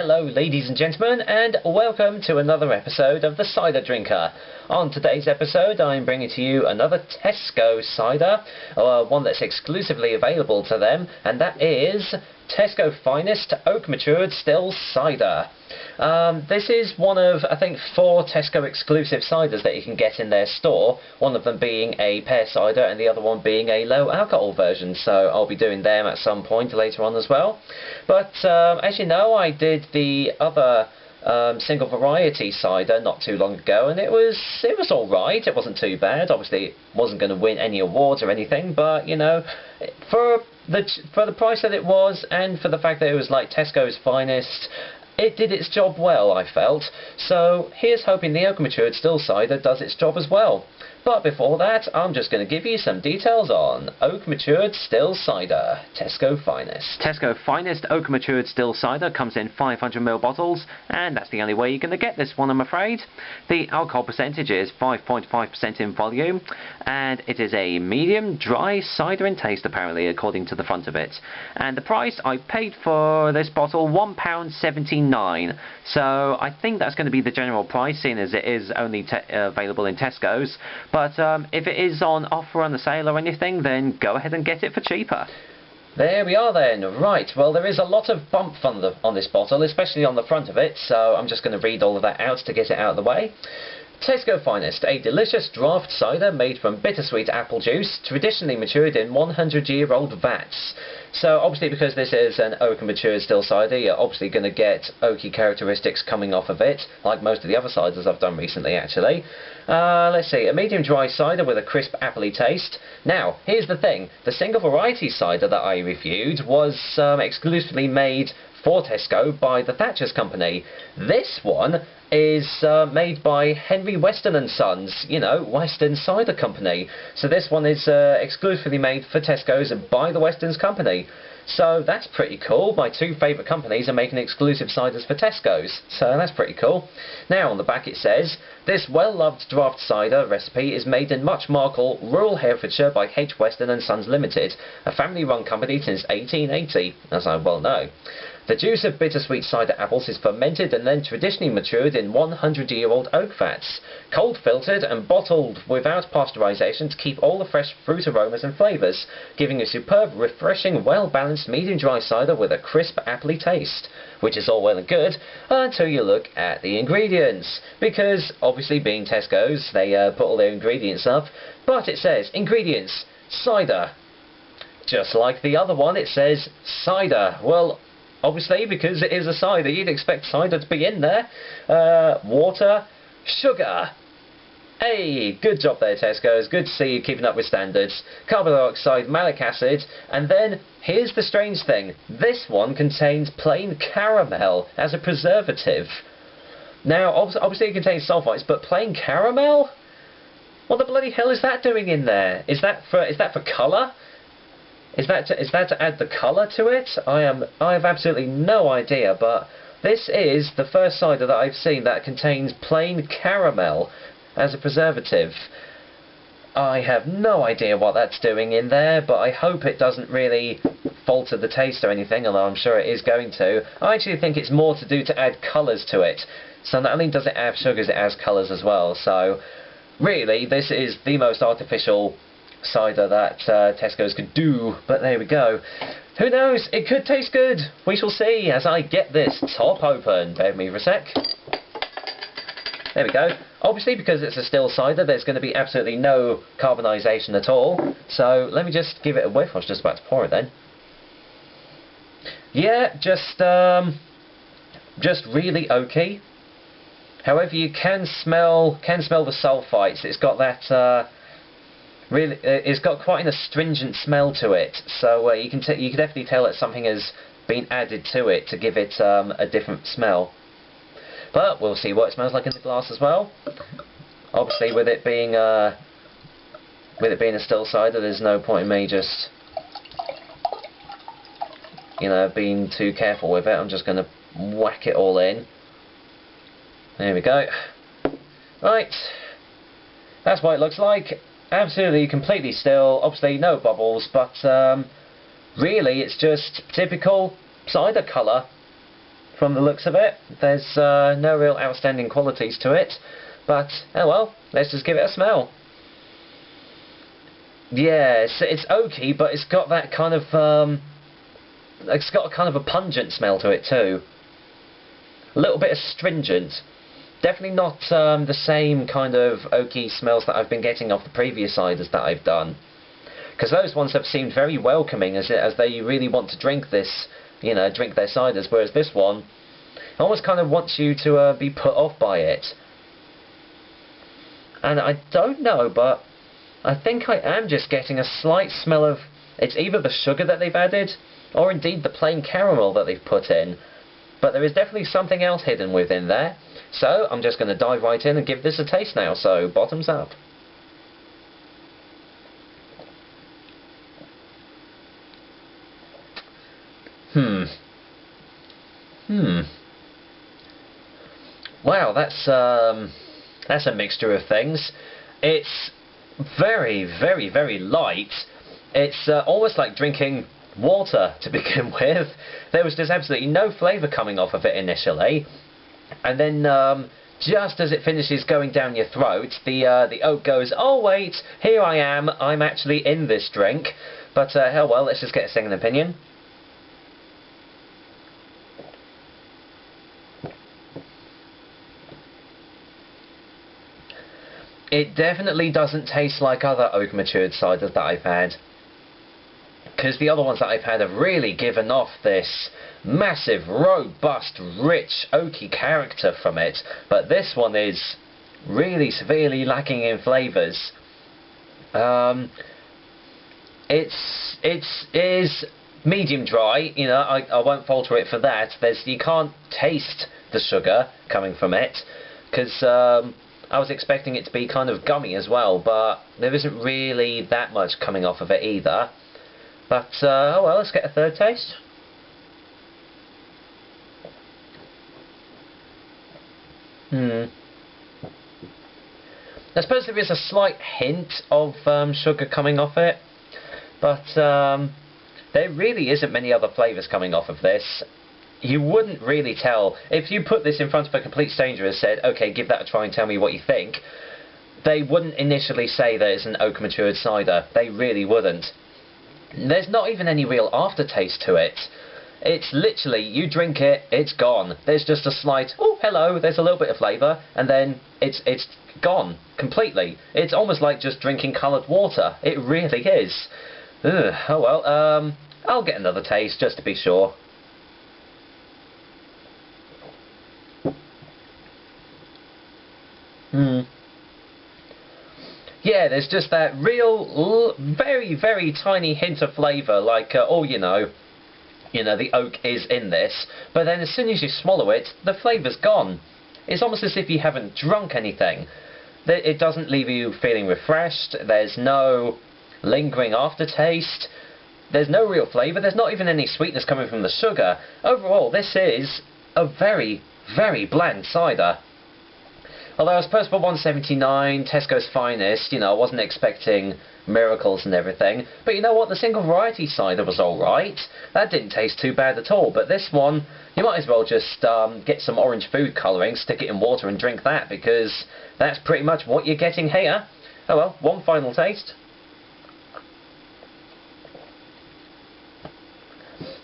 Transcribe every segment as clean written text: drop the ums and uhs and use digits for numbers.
Hello ladies and gentlemen, and welcome to another episode of the Cider Drinker. On today's episode I'm bringing to you another Tesco cider, one that's exclusively available to them, and that is Tesco Finest Oak Matured Still Cider. This is one of, I think, 4 Tesco exclusive ciders that you can get in their store, one of them being a pear cider and the other one being a low alcohol version, so I'll be doing them at some point later on as well. But as you know, I did the other single variety cider not too long ago, and it was alright. It wasn't too bad. Obviously it wasn't going to win any awards or anything, but you know, for the price that it was, and for the fact that it was like Tesco's Finest, it did its job well, I felt. So here's hoping the Oak Matured Still Cider does its job as well. But before that, I'm just going to give you some details on Oak Matured Still Cider, Tesco Finest. Tesco Finest Oak Matured Still Cider comes in 500ml bottles, and that's the only way you're going to get this one, I'm afraid. The alcohol percentage is 5.5% in volume, and it is a medium dry cider in taste, apparently, according to the front of it. And the price I paid for this bottle, £1.79. So I think that's going to be the general price, seeing as it is only available in Tesco's. But if it is on offer on the sale or anything, then go ahead and get it for cheaper. There we are then. Right, well, there is a lot of bump on this bottle, especially on the front of it, so I'm just going to read all of that out to get it out of the way. Tesco Finest, a delicious draft cider made from bittersweet apple juice, traditionally matured in 100-year-old vats. So obviously, because this is an oak and matured still cider, you're obviously going to get oaky characteristics coming off of it, like most of the other ciders I've done recently actually. Let's see, a medium dry cider with a crisp appley taste. Now, here's the thing, the single variety cider that I reviewed was exclusively made for Tesco by the Thatcher's company. This one is made by Henry Weston & Sons, you know, Weston Cider Company. So this one is exclusively made for Tesco's by the Weston's company. So that's pretty cool. My 2 favourite companies are making exclusive ciders for Tesco's, so that's pretty cool. Now on the back it says, this well-loved draft cider recipe is made in Much Marcle, rural Herefordshire by H. Weston & Sons Limited, a family-run company since 1880, as I well know. The juice of bittersweet cider apples is fermented and then traditionally matured in 100-year-old oak vats, cold filtered and bottled without pasteurisation to keep all the fresh fruit aromas and flavours, giving a superb, refreshing, well-balanced medium dry cider with a crisp, appley taste. Which is all well and good until you look at the ingredients, because obviously being Tesco's, they put all their ingredients up, but it says ingredients, cider. Just like the other one, it says cider. Well, obviously, because it is a cider, you'd expect cider to be in there. Water, sugar. Hey, good job there, Tesco. It's good to see you keeping up with standards. Carbon dioxide, malic acid, and then, here's the strange thing. This one contains plain caramel as a preservative. Now, obviously it contains sulfites, but plain caramel? What the bloody hell is that doing in there? Is that for colour? Is that to add the colour to it? I have absolutely no idea, but this is the first cider that I've seen that contains plain caramel as a preservative. I have no idea what that's doing in there, but I hope it doesn't really falter the taste or anything, although I'm sure it is going to. I actually think it's more to do to add colours to it. So not only does it have sugars, it has colours as well. So really, this is the most artificial cider that Tesco's could do, but there we go. Who knows, it could taste good. We shall see as I get this top open. Bear with me for a sec. There we go. Obviously, because it's a still cider, there's going to be absolutely no carbonisation at all. So let me just give it a whiff. I was just about to pour it then. Yeah, just really oaky. However, you can smell the sulfites. It's got that it's got quite an astringent smell to it. So you can definitely tell that something has been added to it to give it a different smell. But we'll see what it smells like in the glass as well. Obviously, with it being a still cider, there's no point in me just, you know, being too careful with it. I'm just going to whack it all in. There we go. Right, that's what it looks like. Absolutely, completely still. Obviously, no bubbles, but really, it's just typical cider colour. from the looks of it. There's no real outstanding qualities to it, but oh well, let's just give it a smell. Yeah, it's oaky, but it's got that kind of it's got a kind of a pungent smell to it too. A little bit astringent. Definitely not the same kind of oaky smells that I've been getting off the previous ciders that I've done. Because those ones have seemed very welcoming as they really want to drink this, you know, drink their ciders, whereas this one almost kind of wants you to be put off by it. And I don't know, but I think I am just getting a slight smell of, it's either the sugar that they've added, or indeed the plain caramel that they've put in. But there is definitely something else hidden within there. So I'm just going to dive right in and give this a taste now, so bottoms up. Wow, that's a mixture of things. It's very, very, very light. It's almost like drinking water to begin with. There was just absolutely no flavour coming off of it initially, and then just as it finishes going down your throat, the oak goes, oh wait, here I am, I'm actually in this drink. But hell well, let's just get a second opinion. It definitely doesn't taste like other oak matured ciders that I've had, because the other ones that I've had have really given off this massive, robust, rich, oaky character from it, but this one is really severely lacking in flavours. It is medium dry, you know, I won't falter it for that. You can't taste the sugar coming from it, because I was expecting it to be kind of gummy as well, but there isn't really that much coming off of it either. But, oh well, let's get a third taste. I suppose there is a slight hint of sugar coming off it, but there really isn't many other flavours coming off of this. You wouldn't really tell. If you put this in front of a complete stranger and said, okay, give that a try and tell me what you think, they wouldn't initially say that it's an oak matured cider. They really wouldn't. There's not even any real aftertaste to it. It's literally, you drink it, it's gone. There's just a slight, oh, hello, there's a little bit of flavour, and then it's gone completely. It's almost like just drinking coloured water. It really is. Ugh, oh well, I'll get another taste just to be sure. Yeah, there's just that real, very, very tiny hint of flavour, like, oh, you know, the oak is in this, but then as soon as you swallow it, the flavour's gone. It's almost as if you haven't drunk anything. It doesn't leave you feeling refreshed, there's no lingering aftertaste, there's no real flavour, there's not even any sweetness coming from the sugar. Overall, this is a very, very bland cider. Although I suppose for $1.79, Tesco's finest, you know, I wasn't expecting miracles and everything. But you know what, the single variety cider was alright. That didn't taste too bad at all. But this one, you might as well just get some orange food colouring, stick it in water and drink that, because that's pretty much what you're getting here. Oh well, one final taste.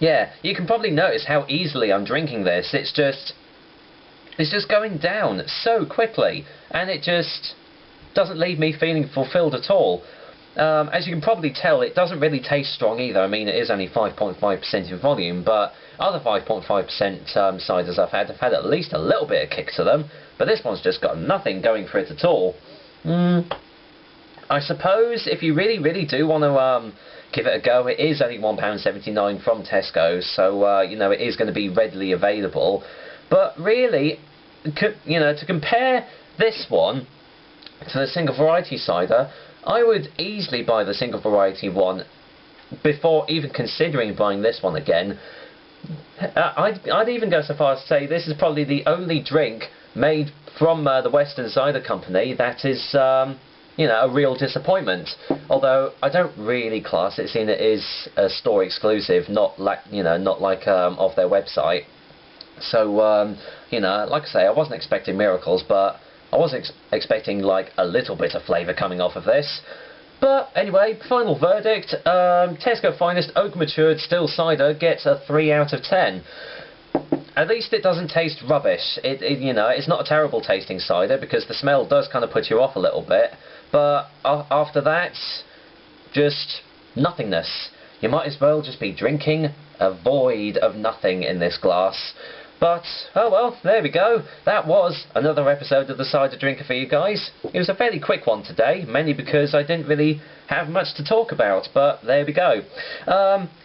Yeah, you can probably notice how easily I'm drinking this. It's just going down so quickly, and it just doesn't leave me feeling fulfilled at all. As you can probably tell, it doesn't really taste strong either. I mean, it is only 5.5% in volume, but other 5.5% ciders I've had have had at least a little bit of kick to them, but this one's just got nothing going for it at all. I suppose if you really, really do want to give it a go, it is only £1.79 from Tesco, so you know, it is going to be readily available. But really, you know, to compare this one to the single variety cider, I would easily buy the single variety one before even considering buying this one again. I'd even go so far as to say this is probably the only drink made from the Western Cider Company that is, you know, a real disappointment. Although I don't really class it, seeing it is a store exclusive, not like, you know, not like off their website. So, you know, like I say, I wasn't expecting miracles, but I was expecting like a little bit of flavour coming off of this. But anyway, final verdict, Tesco Finest Oak Matured Still Cider gets a 3 out of 10. At least it doesn't taste rubbish. You know, it's not a terrible tasting cider, because the smell does kind of put you off a little bit. But after that, just nothingness. You might as well just be drinking a void of nothing in this glass. But, oh well, there we go. That was another episode of the Cider Drinker for you guys. It was a fairly quick one today, mainly because I didn't really have much to talk about, but there we go.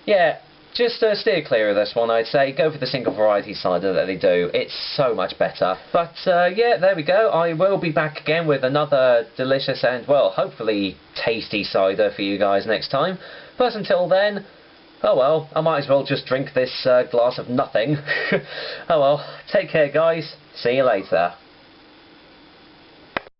Yeah, just steer clear of this one, I'd say. Go for the single variety cider that they do. It's so much better. But, yeah, there we go. I will be back again with another delicious and, well, hopefully tasty cider for you guys next time. But until then, oh well, I might as well just drink this glass of nothing. Oh well, take care guys, see you later.